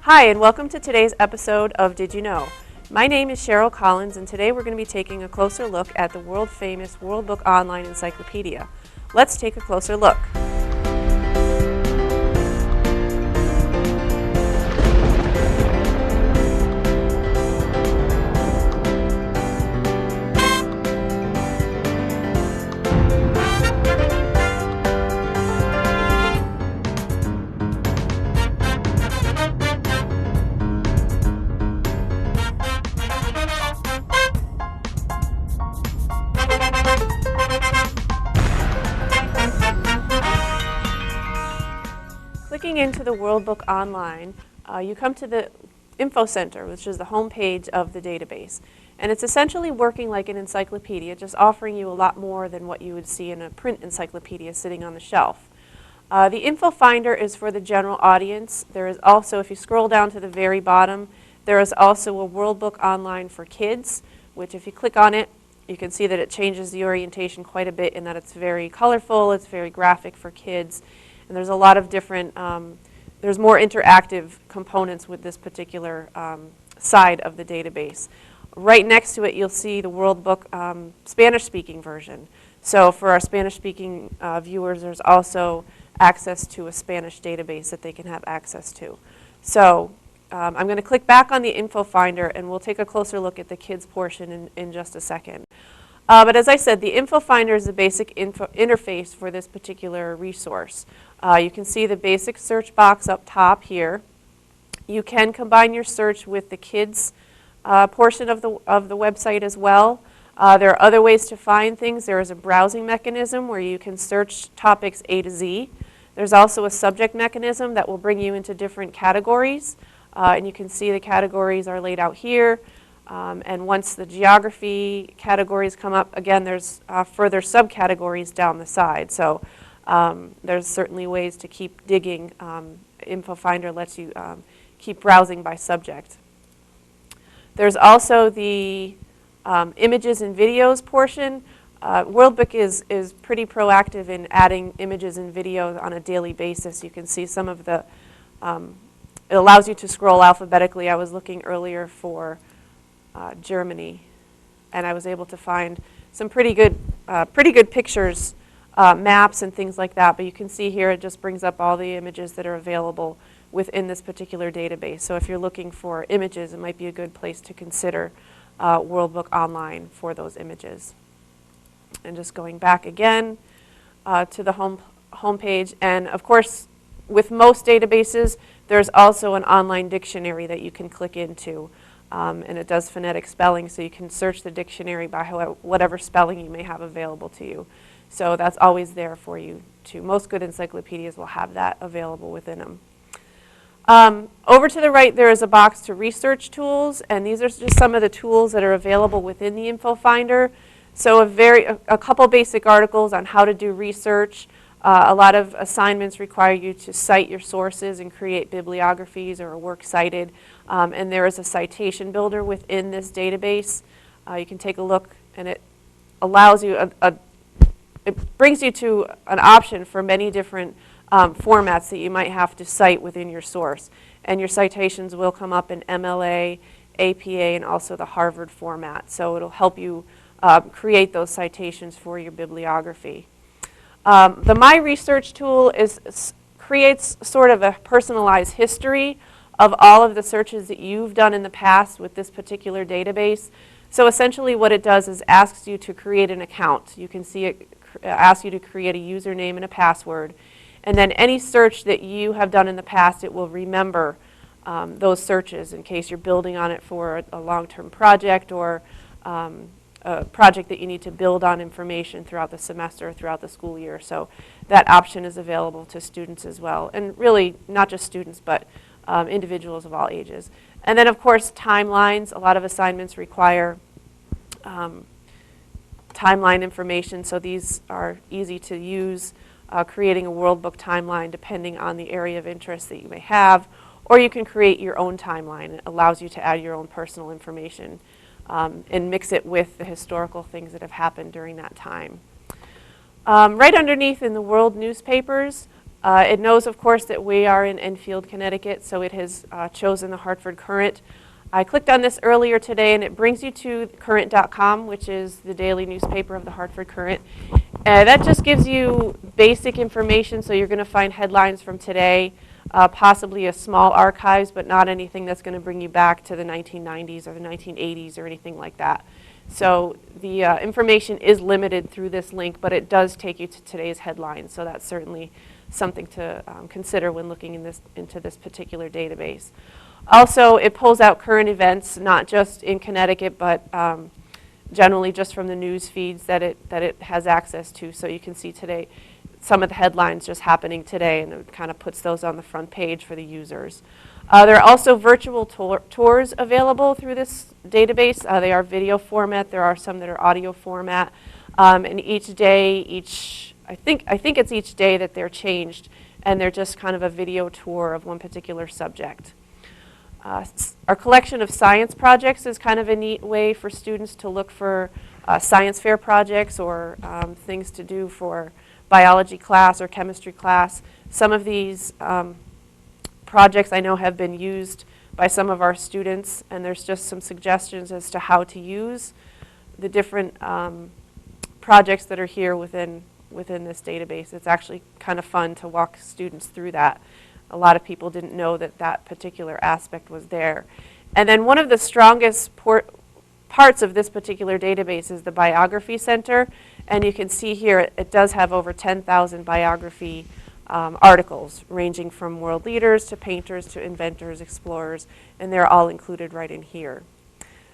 Hi, and welcome to today's episode of Did You Know? My name is Cheryl Collins, and today we're going to be taking a closer look at the world-famous World Book Online Encyclopedia. Let's take a closer look. Clicking into the World Book Online, you come to the Info Center, which is the home page of the database. And it's essentially working like an encyclopedia, just offering you a lot more than what you would see in a print encyclopedia sitting on the shelf. The Info Finder is for the general audience. There is also, if you scroll down to the very bottom, there is also a World Book Online for kids, which if you click on it, you can see that it changes the orientation quite a bit in that it's very colorful, it's very graphic for kids. And there's a lot of different, there's more interactive components with this particular side of the database. Right next to it, you'll see the World Book Spanish-speaking version. So for our Spanish-speaking viewers, there's also access to a Spanish database that they can have access to. So I'm going to click back on the Info Finder, and we'll take a closer look at the kids portion in just a second. But as I said, the Info Finder is the basic interface for this particular resource. You can see the basic search box up top here. You can combine your search with the kids portion of the website as well. There are other ways to find things. There is a browsing mechanism where you can search topics A to Z. There's also a subject mechanism that will bring you into different categories. And you can see the categories are laid out here. And once the geography categories come up, again, there's further subcategories down the side. So there's certainly ways to keep digging. Info Finder lets you keep browsing by subject. There's also the images and videos portion. WorldBook is pretty proactive in adding images and videos on a daily basis. You can see some of the, it allows you to scroll alphabetically. I was looking earlier for Germany, and I was able to find some pretty good pictures, maps and things like that. But you can see here it just brings up all the images that are available within this particular database. So if you're looking for images, it might be a good place to consider World Book Online for those images. And just going back again to the home page, and of course, with most databases, there's also an online dictionary that you can click into. And it does phonetic spelling, so you can search the dictionary by whatever spelling you may have available to you. So that's always there for you too. Most good encyclopedias will have that available within them. Over to the right, there is a box to research tools, and these are just some of the tools that are available within the Info Finder. So a couple basic articles on how to do research. A lot of assignments require you to cite your sources and create bibliographies or a work cited. And there is a citation builder within this database. You can take a look, and it allows you it brings you to an option for many different formats that you might have to cite within your source. And your citations will come up in MLA, APA, and also the Harvard format. So it'll help you create those citations for your bibliography. The My Research tool creates sort of a personalized history of all of the searches that you've done in the past with this particular database. So essentially what it does is asks you to create an account. You can see it asks you to create a username and a password. And then any search that you have done in the past, it will remember those searches in case you're building on it for a long-term project or a project that you need to build on information throughout the semester or throughout the school year. So that option is available to students as well. And really, not just students, but individuals of all ages. And then, of course, timelines. A lot of assignments require timeline information, so these are easy to use. Creating a World Book timeline depending on the area of interest that you may have, or you can create your own timeline. It allows you to add your own personal information and mix it with the historical things that have happened during that time. Right underneath in the world newspapers, It knows, of course, that we are in Enfield, Connecticut, so it has chosen the Hartford Courant. I clicked on this earlier today, and it brings you to Current.com, which is the daily newspaper of the Hartford Courant. That just gives you basic information, so you're going to find headlines from today, possibly a small archives, but not anything that's going to bring you back to the 1990s or the 1980s or anything like that. So the information is limited through this link, but it does take you to today's headlines, so that's certainly something to consider when looking into this particular database. Also, it pulls out current events, not just in Connecticut, but generally just from the news feeds that it has access to. So you can see today some of the headlines just happening today, and it kind of puts those on the front page for the users. There are also virtual tours available through this database. They are video format. There are some that are audio format. And each day, I think it's each day that they're changed, and they're just kind of a video tour of one particular subject. Our collection of science projects is kind of a neat way for students to look for science fair projects or things to do for biology class or chemistry class. Some of these projects I know have been used by some of our students, and there's just some suggestions as to how to use the different projects that are here within this database. It's actually kind of fun to walk students through that. A lot of people didn't know that that particular aspect was there. And then one of the strongest parts of this particular database is the Biography Center. And you can see here it does have over 10,000 biography articles, ranging from world leaders to painters to inventors, explorers, and they're all included right in here.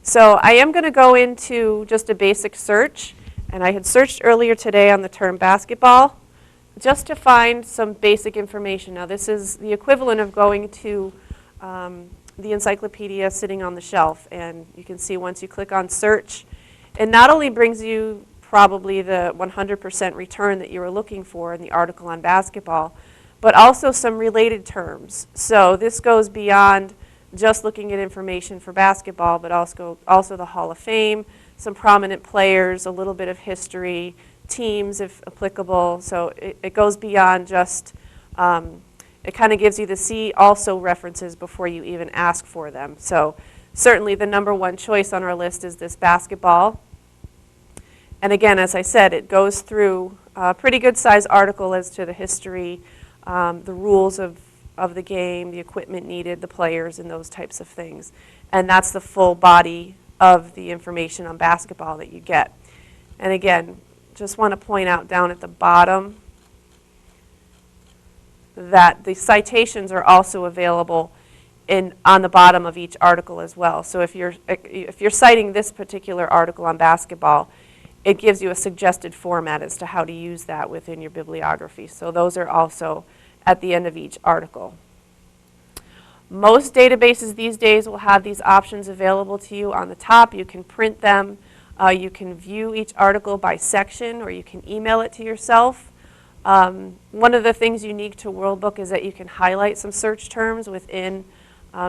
So I am going to go into just a basic search. And I had searched earlier today on the term basketball just to find some basic information. Now this is the equivalent of going to the encyclopedia sitting on the shelf, and you can see once you click on search, it not only brings you probably the 100% return that you were looking for in the article on basketball, but also some related terms. So this goes beyond just looking at information for basketball, but also the Hall of Fame, some prominent players, a little bit of history, teams if applicable. So it goes beyond just, it kind of gives you the see also references before you even ask for them. So certainly the number one choice on our list is this basketball. And again, as I said, it goes through a pretty good size article as to the history, the rules of the game, the equipment needed, the players, and those types of things. And that's the full body of the information on basketball that you get. And again, just want to point out down at the bottom that the citations are also available on the bottom of each article as well. So if you're citing this particular article on basketball, it gives you a suggested format as to how to use that within your bibliography. So those are also at the end of each article. Most databases these days will have these options available to you on the top. You can print them. You can view each article by section, or you can email it to yourself. One of the things unique to WorldBook is that you can highlight some search terms within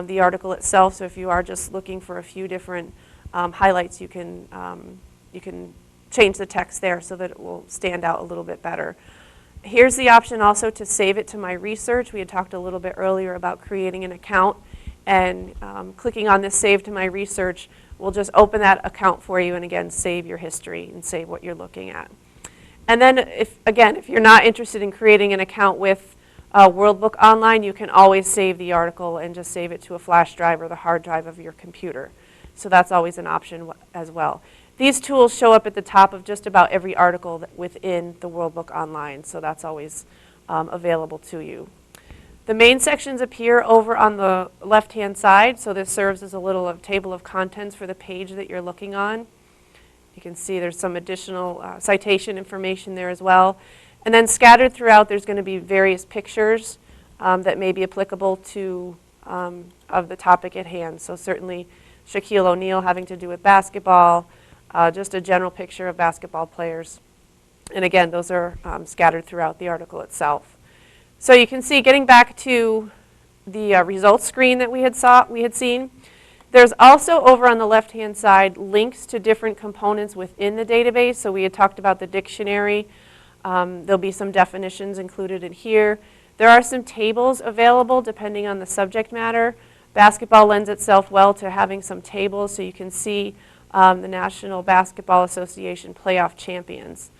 the article itself. So if you are just looking for a few different highlights, you can change the text there so that it will stand out a little bit better. Here's the option also to save it to my research. We had talked a little bit earlier about creating an account, and clicking on this Save to My Research will just open that account for you and again save your history and save what you're looking at. And then if you're not interested in creating an account with WorldBook Online, you can always save the article and just save it to a flash drive or the hard drive of your computer. So that's always an option as well. These tools show up at the top of just about every article within the WorldBook Online, so that's always available to you. The main sections appear over on the left-hand side, so this serves as a little table of contents for the page that you're looking on. You can see there's some additional citation information there as well. And then scattered throughout, there's going to be various pictures that may be applicable to of the topic at hand. So certainly Shaquille O'Neal having to do with basketball, just a general picture of basketball players. And again, those are scattered throughout the article itself. So you can see, getting back to the results screen that we had seen, there's also over on the left-hand side links to different components within the database. So we had talked about the dictionary. There'll be some definitions included in here. There are some tables available depending on the subject matter. Basketball lends itself well to having some tables, so you can see the National Basketball Association playoff champions.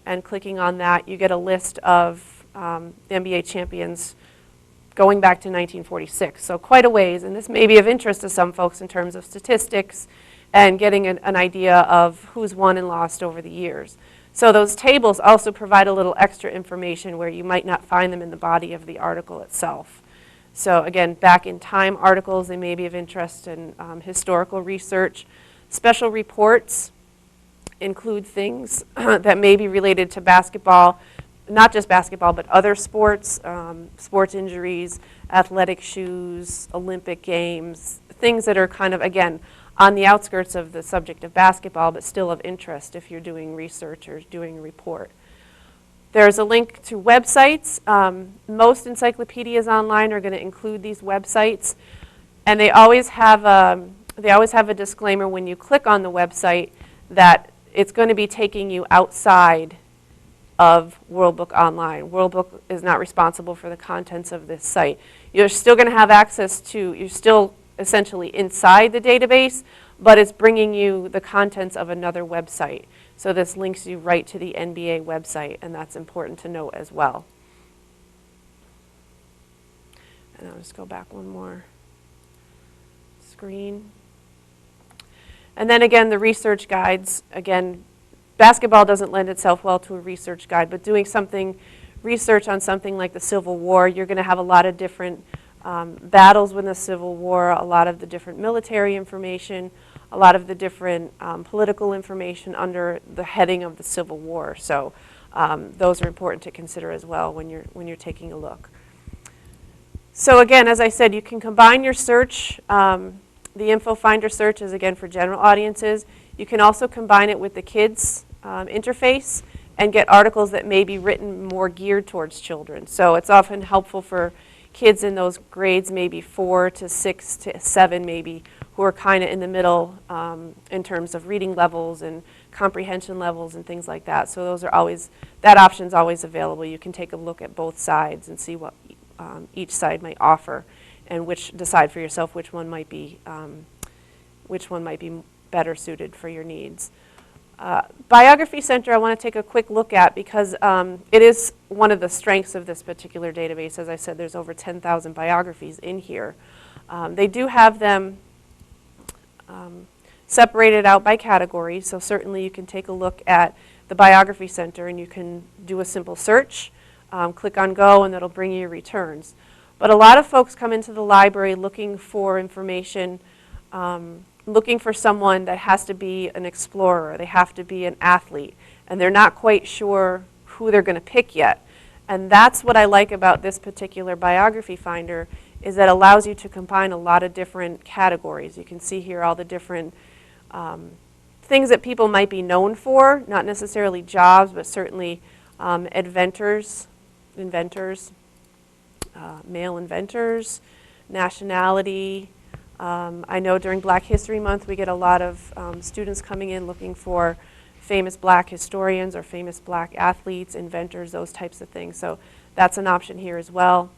And clicking on that, you get a list of the NBA champions going back to 1946. So quite a ways, and this may be of interest to some folks in terms of statistics and getting an idea of who's won and lost over the years. So those tables also provide a little extra information where you might not find them in the body of the article itself. So again, back in time articles, they may be of interest in historical research. Special reports include things that may be related to basketball, not just basketball, but other sports, sports injuries, athletic shoes, Olympic games, things that are kind of, again, on the outskirts of the subject of basketball, but still of interest if you're doing research or doing a report. There's a link to websites. Most encyclopedias online are going to include these websites, and they always have a disclaimer when you click on the website that it's going to be taking you outside of World Book Online. World Book is not responsible for the contents of this site. You're still going to have access to, you're still essentially inside the database, but it's bringing you the contents of another website. So this links you right to the NBA website, and that's important to note as well. And I'll just go back one more screen. And then again, the research guides. Again, basketball doesn't lend itself well to a research guide, but doing research on something like the Civil War, you're going to have a lot of different battles within the Civil War, a lot of the different military information, a lot of the different political information under the heading of the Civil War. So those are important to consider as well when you're taking a look. So again, as I said, you can combine your search. The Info Finder search is again for general audiences. You can also combine it with the kids interface and get articles that may be written more geared towards children. So it's often helpful for kids in those grades, maybe 4 to 6 to 7 maybe, who are kind of in the middle in terms of reading levels and comprehension levels and things like that. So those are always, that option's always available. You can take a look at both sides and see what each side might offer, and decide for yourself which one might be better suited for your needs. Biography Center I want to take a quick look at because it is one of the strengths of this particular database. As I said, there's over 10,000 biographies in here. They do have them separated out by category, so certainly you can take a look at the Biography Center and you can do a simple search, click on go, and that'll bring you your returns. But a lot of folks come into the library looking for information, looking for someone that has to be an explorer, they have to be an athlete, and they're not quite sure who they're going to pick yet. And that's what I like about this particular biography finder, is that it allows you to combine a lot of different categories. You can see here all the different things that people might be known for, not necessarily jobs, but certainly inventors, male inventors, nationality. I know during Black History Month we get a lot of students coming in looking for famous black historians or famous black athletes, inventors, those types of things. So that's an option here as well.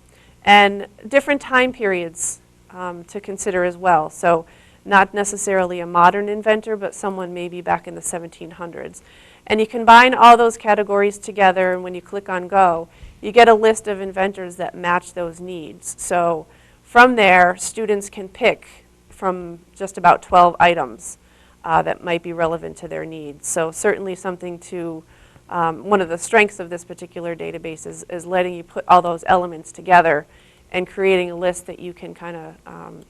And different time periods to consider as well. So not necessarily a modern inventor, but someone maybe back in the 1700s. And you combine all those categories together, and when you click on go, you get a list of inventors that match those needs. So from there, students can pick from just about 12 items that might be relevant to their needs. So certainly something to, one of the strengths of this particular database is letting you put all those elements together and creating a list that you can kind of,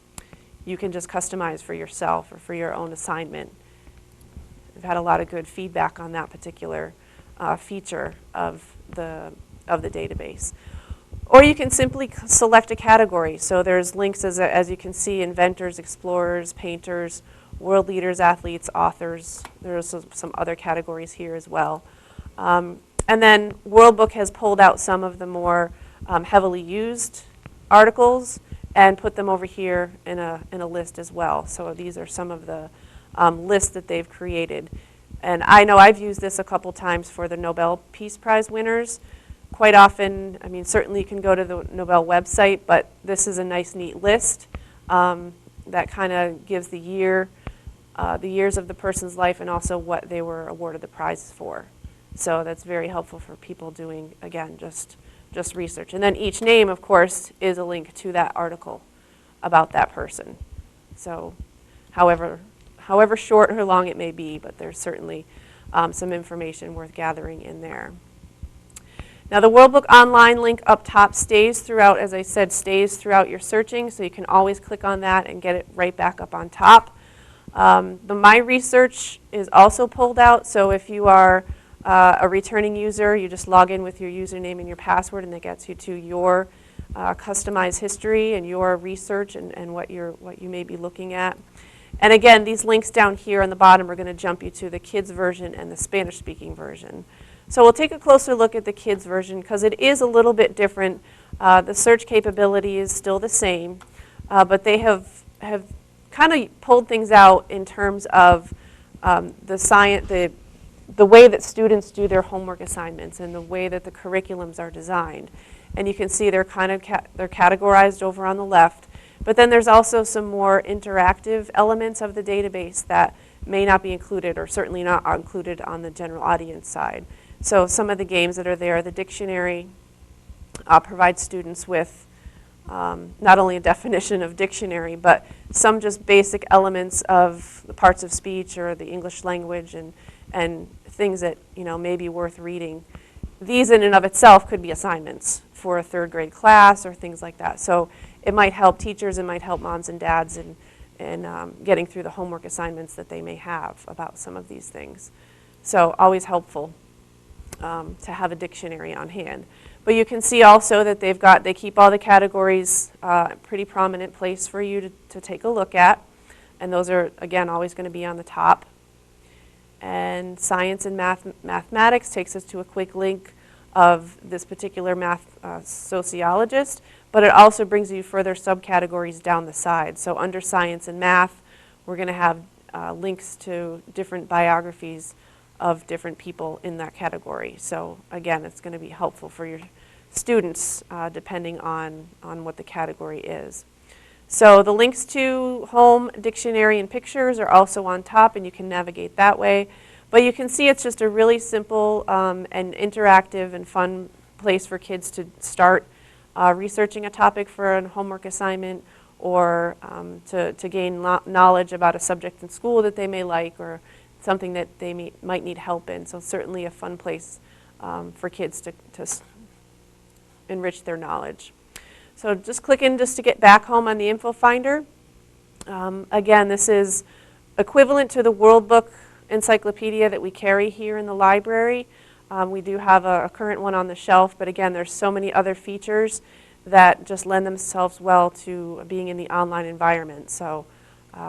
you can just customize for yourself or for your own assignment. I've had a lot of good feedback on that particular feature of the database. Or you can simply select a category. So there's links, as you can see, inventors, explorers, painters, world leaders, athletes, authors. There's some other categories here as well. And then World Book has pulled out some of the more heavily used articles and put them over here in a list as well. So these are some of the lists that they've created. And I know I've used this a couple times for the Nobel Peace Prize winners. quite often, I mean, certainly you can go to the Nobel website, but this is a nice, neat list that kind of gives the years of the person's life and also what they were awarded the prizes for. So that's very helpful for people doing, again, just research. And then each name, of course, is a link to that article about that person. So however short or long it may be, but there's certainly some information worth gathering in there. Now the World Book Online link up top stays throughout, as I said, stays throughout your searching, so you can always click on that and get it right back up on top. The My Research is also pulled out, so if you are a returning user, you just log in with your username and your password, and that gets you to your customized history and your research and what you may be looking at. And again, these links down here on the bottom are going to jump you to the kids version and the Spanish-speaking version. So we'll take a closer look at the kids version because it is a little bit different. The search capability is still the same, but they have kind of pulled things out in terms of the way that students do their homework assignments and the way that the curriculums are designed. And you can see they're they're categorized over on the left. But then there's also some more interactive elements of the database that may not be included or certainly not included on the general audience side. So some of the games that are there, the dictionary provides students with not only a definition of dictionary, but some just basic elements of the parts of speech or the English language and things that may be worth reading. These in and of itself could be assignments for a third grade class or things like that. So it might help teachers, it might help moms and dads in getting through the homework assignments that they may have about some of these things. So always helpful to have a dictionary on hand. But you can see also that they keep all the categories a pretty prominent place for you to take a look at. And those are, again, always going to be on the top. And science and mathematics takes us to a quick link of this particular math sociologist, but it also brings you further subcategories down the side. So under science and math, we're going to have links to different biographies of different people in that category. So again, it's going to be helpful for your students depending on what the category is. So the links to home, dictionary, and pictures are also on top, and you can navigate that way. But you can see it's just a really simple and interactive and fun place for kids to start researching a topic for a homework assignment or to gain knowledge about a subject in school that they may like or something that they might need help in. So certainly a fun place for kids to enrich their knowledge. So just click in just to get back home on the Info Finder. Again, this is equivalent to the World Book Encyclopedia that we carry here in the library. We do have a current one on the shelf, but again, there's so many other features that just lend themselves well to being in the online environment. So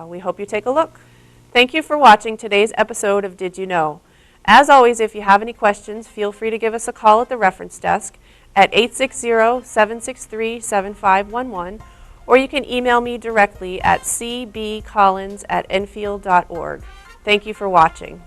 we hope you take a look. Thank you for watching today's episode of Did You Know? As always, if you have any questions, feel free to give us a call at the reference desk at 860-763-7511, or you can email me directly at cbcollins@enfield.org. Thank you for watching.